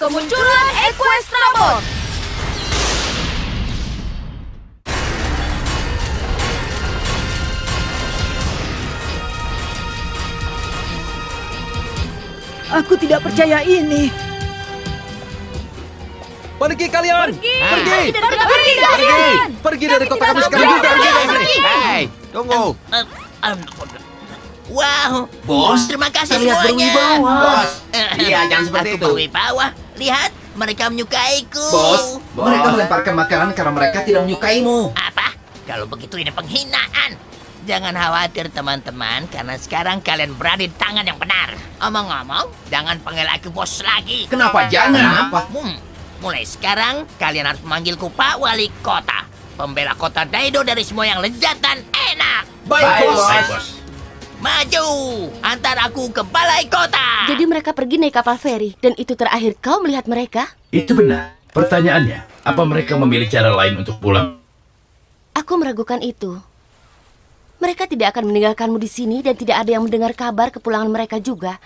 Kemunculan Equestrabot. Aku tidak percaya ini. Pergi kalian! Pergi! Pergi dari kota kami sekarang juga! Hei, tunggu. Wow, bos, terima kasih Terlihat semuanya. berwibawa. Bos, iya, jangan seperti Aku itu. berwibawa. Lihat, mereka menyukaiku. Bos, mereka melemparkan makanan karena mereka tidak menyukaimu. Apa? Kalau begitu ini penghinaan. Jangan khawatir teman-teman, karena sekarang kalian berada di tangan yang benar. Omong-omong, jangan panggil aku bos lagi. Kenapa jangan? Apa? Mulai sekarang, kalian harus memanggilku Pak Wali Kota. Pembela kota Daido dari semua yang lezat dan enak. Baik, bos. Maju, antar aku ke balai kota. Jadi mereka pergi naik kapal feri, dan itu terakhir kau melihat mereka? Itu benar. Pertanyaannya, apa mereka memilih cara lain untuk pulang? Aku meragukan itu. Mereka tidak akan meninggalkanmu di sini dan tidak ada yang mendengar kabar kepulangan mereka juga.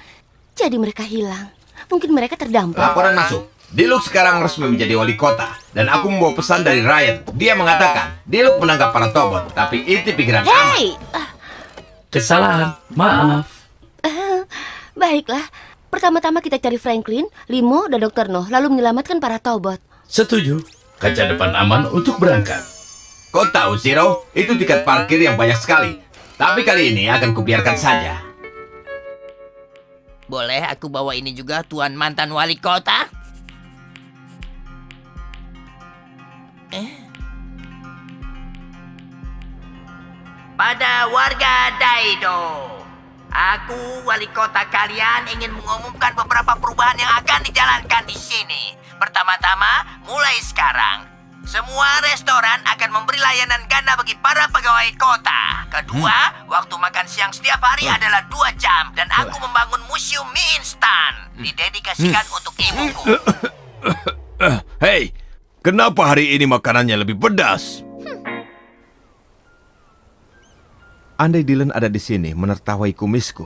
Jadi mereka hilang. Mungkin mereka terdampar. Laporan masuk. Diluc sekarang resmi menjadi wali kota. Dan aku membawa pesan dari Ryan. Dia mengatakan, Diluc menangkap para Tobot. Tapi itu pikiran aman. Hei! Kesalahan, maaf. Baiklah. Pertama-tama kita cari Franklin, Limo, dan Dr. Noh, lalu menyelamatkan para Tobot. Setuju. Kaca depan aman untuk berangkat. Kau tahu, Zero, itu tiket parkir yang banyak sekali. Tapi kali ini akan kubiarkan saja. Boleh aku bawa ini juga, Tuan mantan wali kota? Pada warga Daido, aku wali kota kalian ingin mengumumkan beberapa perubahan yang akan dijalankan di sini. Pertama-tama, mulai sekarang, semua restoran akan memberi layanan ganda bagi para pegawai kota. Kedua, waktu makan siang setiap hari adalah 2 jam. Dan aku membangun museum mie instan. Didedikasikan untuk ibuku. Hei, kenapa hari ini makanannya lebih pedas? Andai Dylan ada di sini menertawai kumisku,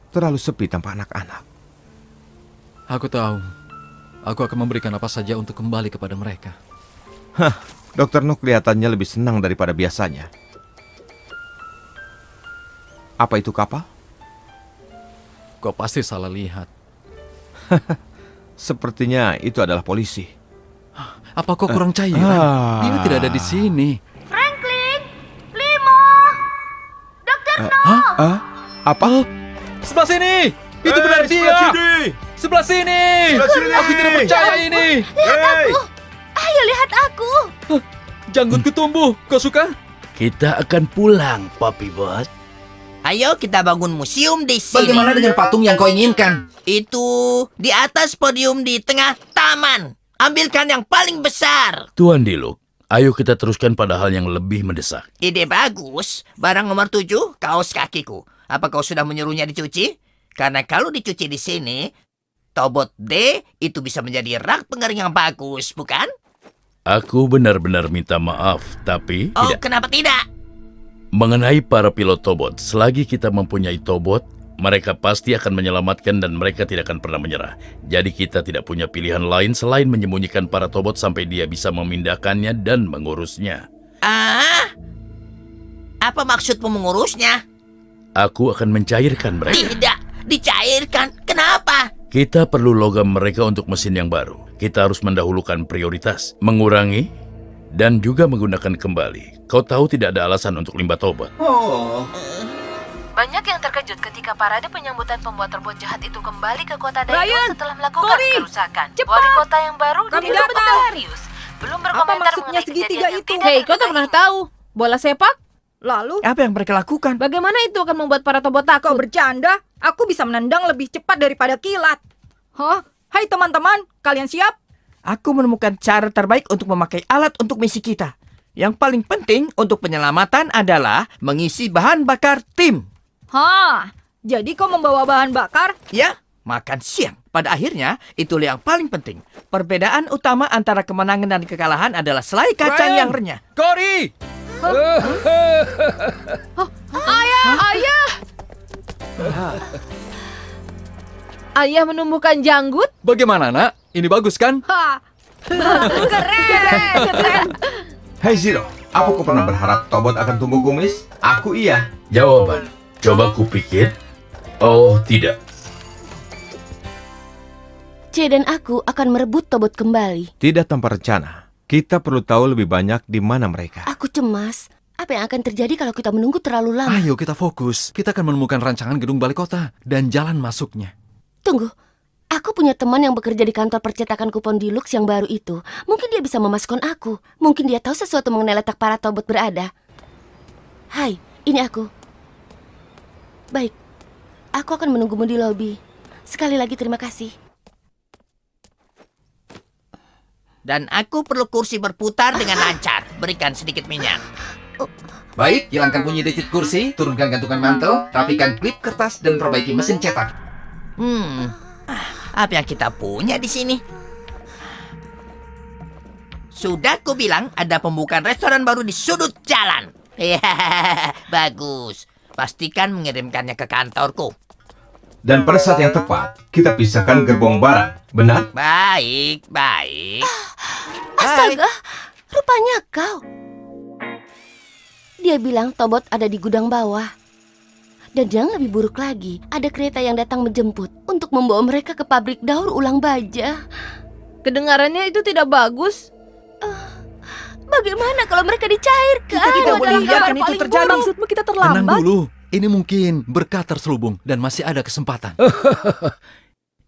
terlalu sepi tanpa anak-anak. Aku tahu. Aku akan memberikan apa saja untuk kembali kepada mereka. Hah, Dr. No kelihatannya lebih senang daripada biasanya. Apa itu kapal? Kau pasti salah lihat. Sepertinya itu adalah polisi. Apa kau kurang cairan? Dia tidak ada di sini. Franklin! Limo! Dr. Noh! Apa? Sebelah sini! Itu benar dia! Sebelah sini! Aku tidak percaya ini! Lihat aku! Ayo lihat aku! Janggutku tumbuh. Kau suka? Kita akan pulang, Papi Bos. Ayo kita bangun museum di sini. Bagaimana dengan patung yang kau inginkan? Itu di atas podium di tengah taman. Ambilkan yang paling besar. Tuan Diluc, ayo kita teruskan pada hal yang lebih mendesak. Ide bagus. Barang nomor 7, kaos kakiku. Apa kau sudah menyuruhnya dicuci? Karena kalau dicuci di sini, Tobot D itu bisa menjadi rak pengering yang bagus, bukan? Aku benar-benar minta maaf, tapi Oh, tidak. kenapa tidak? Mengenai para pilot Tobot, selagi kita mempunyai Tobot, mereka pasti akan menyelamatkan dan mereka tidak akan pernah menyerah. Jadi kita tidak punya pilihan lain selain menyembunyikan para Tobot sampai dia bisa memindahkannya dan mengurusnya. Apa maksudmu mengurusnya? Aku akan mencairkan mereka. Tidak, dicairkan. Kenapa? Kita perlu logam mereka untuk mesin yang baru. Kita harus mendahulukan prioritas, mengurangi, dan juga menggunakan kembali. Kau tahu tidak ada alasan untuk limbah Tobot. Banyak yang terkejut ketika parade penyambutan pembuat robot jahat itu kembali ke kota Daido Ryan, setelah melakukan Cory, kerusakan. cepat. Wali kota yang baru Kami tidak datang. Darius belum berkomentar maksudnya mengenai segitiga kejadian yang itu? tidak Hei, kau tak pernah tahu. Bola sepak? Lalu, Apa yang mereka lakukan? Bagaimana itu akan membuat para Tobot kau takut? bercanda? Aku bisa menendang lebih cepat daripada kilat. Hah? Hai teman-teman, kalian siap? Aku menemukan cara terbaik untuk memakai alat untuk misi kita. Yang paling penting untuk penyelamatan adalah mengisi bahan bakar tim. Hah, jadi kau membawa bahan bakar? Ya, makan siang. Pada akhirnya, itulah yang paling penting. Perbedaan utama antara kemenangan dan kekalahan adalah selai kacang Ryan! yang renyah. Cory! Ayah menumbuhkan janggut? Bagaimana, nak? Ini bagus kan? Ha. Keren. Hei Zero, apa kau pernah berharap Tobot akan tumbuh kumis? Aku iya. Jawaban. Coba kupikir. Oh, tidak. C dan aku akan merebut Tobot kembali. Tidak tanpa rencana. Kita perlu tahu lebih banyak di mana mereka. Aku cemas. Apa yang akan terjadi kalau kita menunggu terlalu lama? Ayo kita fokus. Kita akan menemukan rancangan gedung balai kota dan jalan masuknya. Tunggu. Aku punya teman yang bekerja di kantor percetakan kupon Deluxe yang baru itu. Mungkin dia bisa memasukkan aku. Mungkin dia tahu sesuatu mengenai letak para Tobot berada. Hai, ini aku. Baik. Aku akan menunggumu di lobi. Sekali lagi terima kasih. Dan aku perlu kursi berputar dengan lancar. Berikan sedikit minyak. Baik, hilangkan bunyi digit kursi, turunkan gantungan mantel, rapikan klip kertas, dan perbaiki mesin cetak. Apa yang kita punya di sini? Sudah ku bilang ada pembukaan restoran baru di sudut jalan. Bagus. Pastikan mengirimkannya ke kantorku. Dan pada saat yang tepat, kita pisahkan gerbong barang. Benar? Baik. Astaga, rupanya kau. Dia bilang Tobot ada di gudang bawah. Dan yang lebih buruk lagi, ada kereta yang datang menjemput untuk membawa mereka ke pabrik daur ulang baja. Kedengarannya itu tidak bagus. Bagaimana kalau mereka dicairkan? Kita tidak boleh biarkan itu terjadi. Maksudmu kita Tenang terlambat? dulu. Ini mungkin berkat terselubung dan masih ada kesempatan.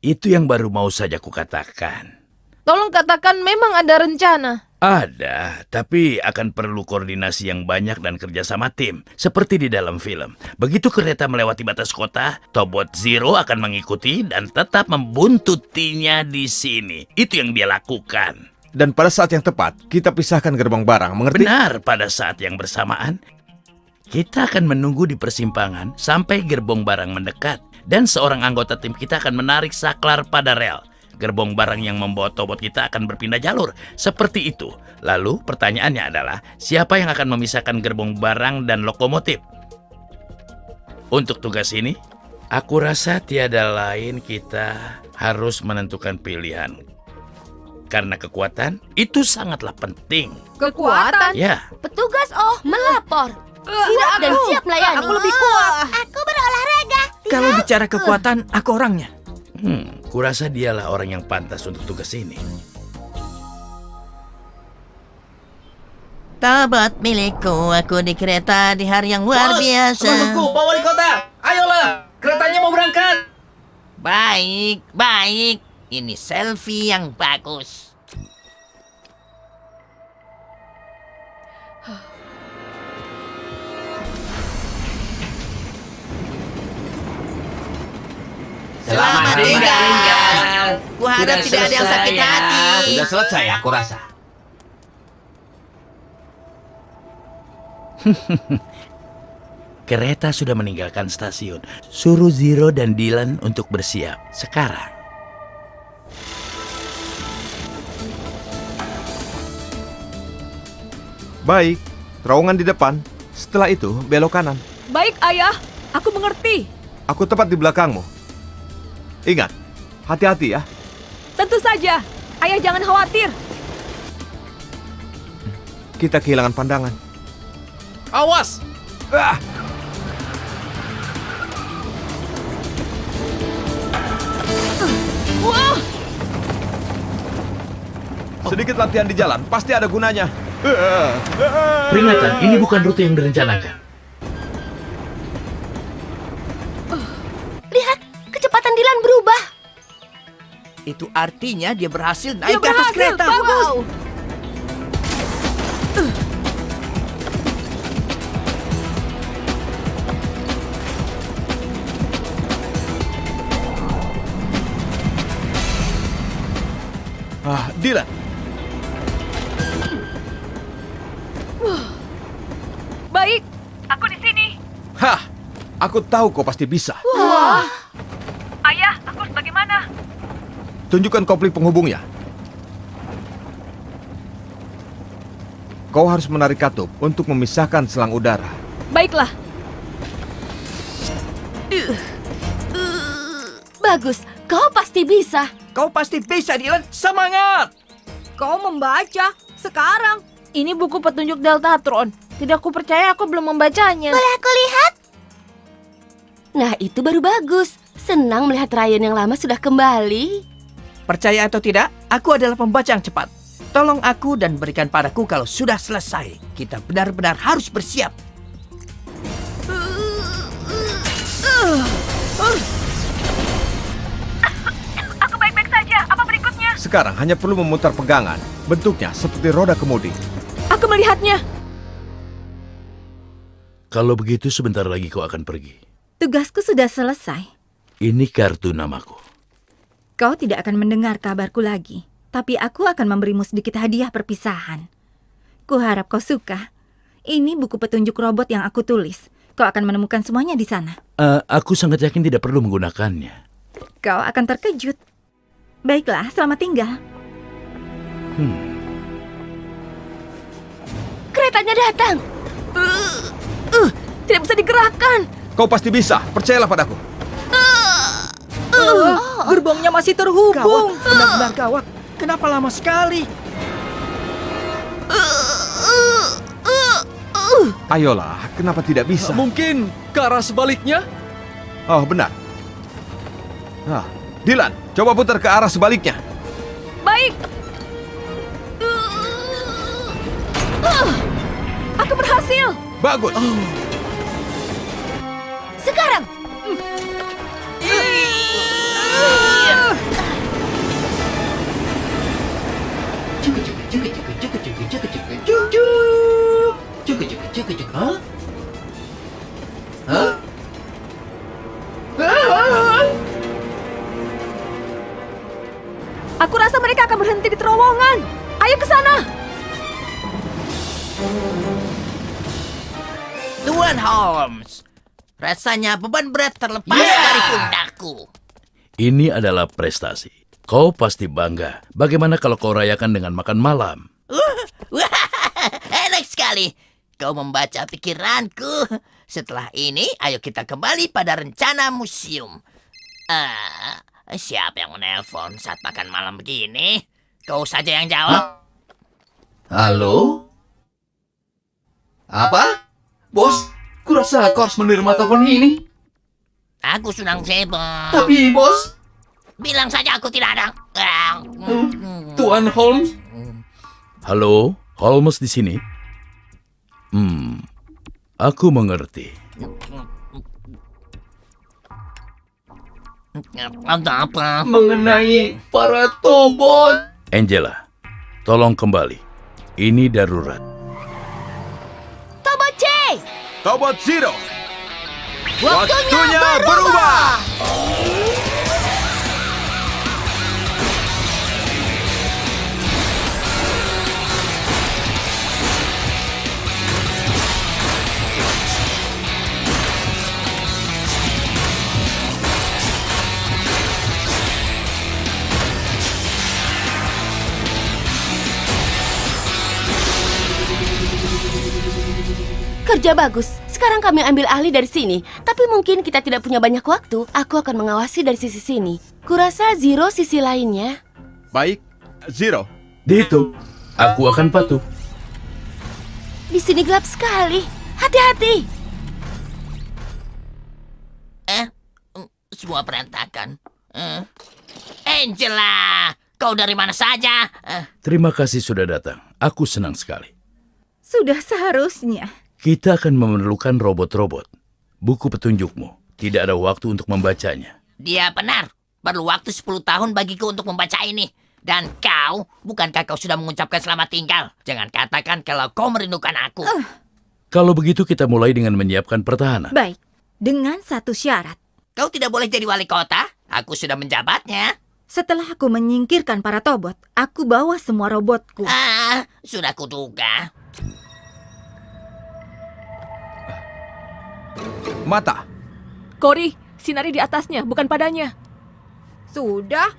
Itu yang baru mau saja kukatakan. Tolong katakan memang ada rencana. Ada, tapi akan perlu koordinasi yang banyak dan kerjasama tim. Seperti di dalam film. Begitu kereta melewati batas kota, Tobot Zero akan mengikuti dan tetap membuntutinya di sini. Itu yang dia lakukan. Dan pada saat yang tepat, kita pisahkan gerbong barang, mengerti? Benar, pada saat yang bersamaan, kita akan menunggu di persimpangan sampai gerbong barang mendekat. Dan seorang anggota tim kita akan menarik saklar pada rel. Gerbong barang yang membawa Tobot kita akan berpindah jalur. Seperti itu. Lalu pertanyaannya adalah, siapa yang akan memisahkan gerbong barang dan lokomotif? Untuk tugas ini, aku rasa tiada lain kita harus menentukan pilihan. Karena kekuatan itu sangatlah penting. Kekuatan? Ya, Petugas melapor. Siap dan siap melayani. Aku lebih kuat. Aku berolahraga. Kalau bicara kekuatan, aku orangnya. kurasa dialah orang yang pantas untuk tugas ini. Tobot milikku, aku di kereta di hari yang luar biasa. Tunggu, Pak Wali Kota. Ayolah, keretanya mau berangkat. Baik. Ini selfie yang bagus. Selamat tinggal. Ku harap tidak ada yang sakit hati. Sudah selesai, aku rasa. Kereta sudah meninggalkan stasiun. Suruh Zero dan Dylan untuk bersiap sekarang. Baik, terowongan di depan. Setelah itu, belok kanan. Baik, Ayah. Aku mengerti. Aku tepat di belakangmu. Ingat, hati-hati ya. Tentu saja. Ayah jangan khawatir. Kita kehilangan pandangan. Awas! Ah! Sedikit latihan di jalan, pasti ada gunanya. Peringatan, ini bukan rute yang direncanakan. Lihat, kecepatan Dylan berubah. Itu artinya dia berhasil naik ke atas kereta. Bagus. Dylan. Baik. Aku di sini. Hah, aku tahu kau pasti bisa. Wah. Ayah, aku harus bagaimana? Tunjukkan kopling penghubungnya. Kau harus menarik katup untuk memisahkan selang udara. Baiklah. Bagus, kau pasti bisa. Kau pasti bisa, Dylan. Semangat! Kau membaca sekarang. Ini buku petunjuk Deltatron. Tidak aku percaya, aku belum membacanya. Boleh aku lihat? Nah, itu baru bagus. Senang melihat Ryan yang lama sudah kembali. Percaya atau tidak, aku adalah pembaca yang cepat. Tolong aku dan berikan padaku kalau sudah selesai. Kita benar-benar harus bersiap. Aku baik-baik saja. Apa berikutnya? Sekarang hanya perlu memutar pegangan. Bentuknya seperti roda kemudi. Aku melihatnya. Kalau begitu sebentar lagi kau akan pergi. Tugasku sudah selesai. Ini kartu namaku. Kau tidak akan mendengar kabarku lagi. Tapi aku akan memberimu sedikit hadiah perpisahan. Kuharap kau suka. Ini buku petunjuk robot yang aku tulis. Kau akan menemukan semuanya di sana. Aku sangat yakin tidak perlu menggunakannya. Kau akan terkejut. Baiklah, selamat tinggal. Keretanya datang. Tidak bisa digerakkan. Kau pasti bisa, percayalah padaku. Gerbongnya masih terhubung. Gawat, benar-benar gawat. Kenapa lama sekali? Ayolah, kenapa tidak bisa? Mungkin ke arah sebaliknya? Oh, benar. Nah, Dylan, coba putar ke arah sebaliknya. Baik. Aku berhasil. Bagus. Sekarang. Aku rasa mereka akan berhenti di terowongan. Ayo ke sana. Tuan Holmes, rasanya beban berat terlepas dari pundakku. Ini adalah prestasi. Kau pasti bangga. Bagaimana kalau kau rayakan dengan makan malam? Enak sekali. Kau membaca pikiranku. Setelah ini, ayo kita kembali pada rencana museum. Siapa yang menelpon saat makan malam begini? Kau saja yang jawab. Halo? Apa? Bos, kurasa kau harus menerima telepon ini. Aku sedang sibuk. Tapi, bos... Bilang saja aku tidak ada. Tuan Holmes? Halo, Holmes di sini? Aku mengerti. Apa? Mengenai para tobot. Angela, tolong kembali. Ini darurat. Tobot C. Tobot Zero. Waktunya berubah. Kerja bagus. Sekarang kami ambil alih dari sini. Tapi mungkin kita tidak punya banyak waktu. Aku akan mengawasi dari sisi sini. Kurasa Zero sisi lainnya. Baik, Zero. Dihitung. Aku akan patuh. Di sini gelap sekali. Hati-hati. Semua berantakan. Angela, kau dari mana saja? Terima kasih sudah datang. Aku senang sekali. Sudah seharusnya. Kita akan memerlukan robot-robot. Buku petunjukmu. Tidak ada waktu untuk membacanya. Dia benar. Perlu waktu 10 tahun bagiku untuk membaca ini. Dan kau, bukankah kau sudah mengucapkan selamat tinggal? Jangan katakan kalau kau merindukan aku. Kalau begitu kita mulai dengan menyiapkan pertahanan. Baik, dengan satu syarat. Kau tidak boleh jadi wali kota. Aku sudah menjabatnya. Setelah aku menyingkirkan para tobot, aku bawa semua robotku. Sudah kuduga. Mata. Cory, sinari di atasnya, bukan padanya. Sudah?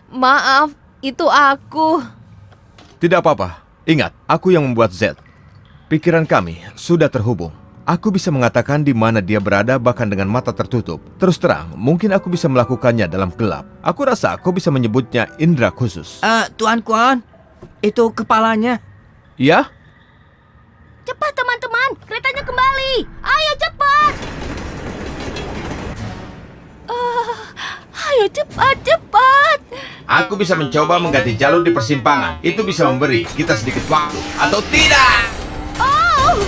Maaf, itu aku. Tidak apa-apa. Ingat, aku yang membuat Z. Pikiran kami sudah terhubung. Aku bisa mengatakan di mana dia berada bahkan dengan mata tertutup. Terus terang, mungkin aku bisa melakukannya dalam gelap. Aku rasa aku bisa menyebutnya indera khusus. Tuan Kuan, itu kepalanya. Ya? Cepat teman-teman, keretanya kembali. Ayo cepat. Ayo cepat. Aku bisa mencoba mengganti jalur di persimpangan. Itu bisa memberi kita sedikit waktu. Atau tidak! Oh,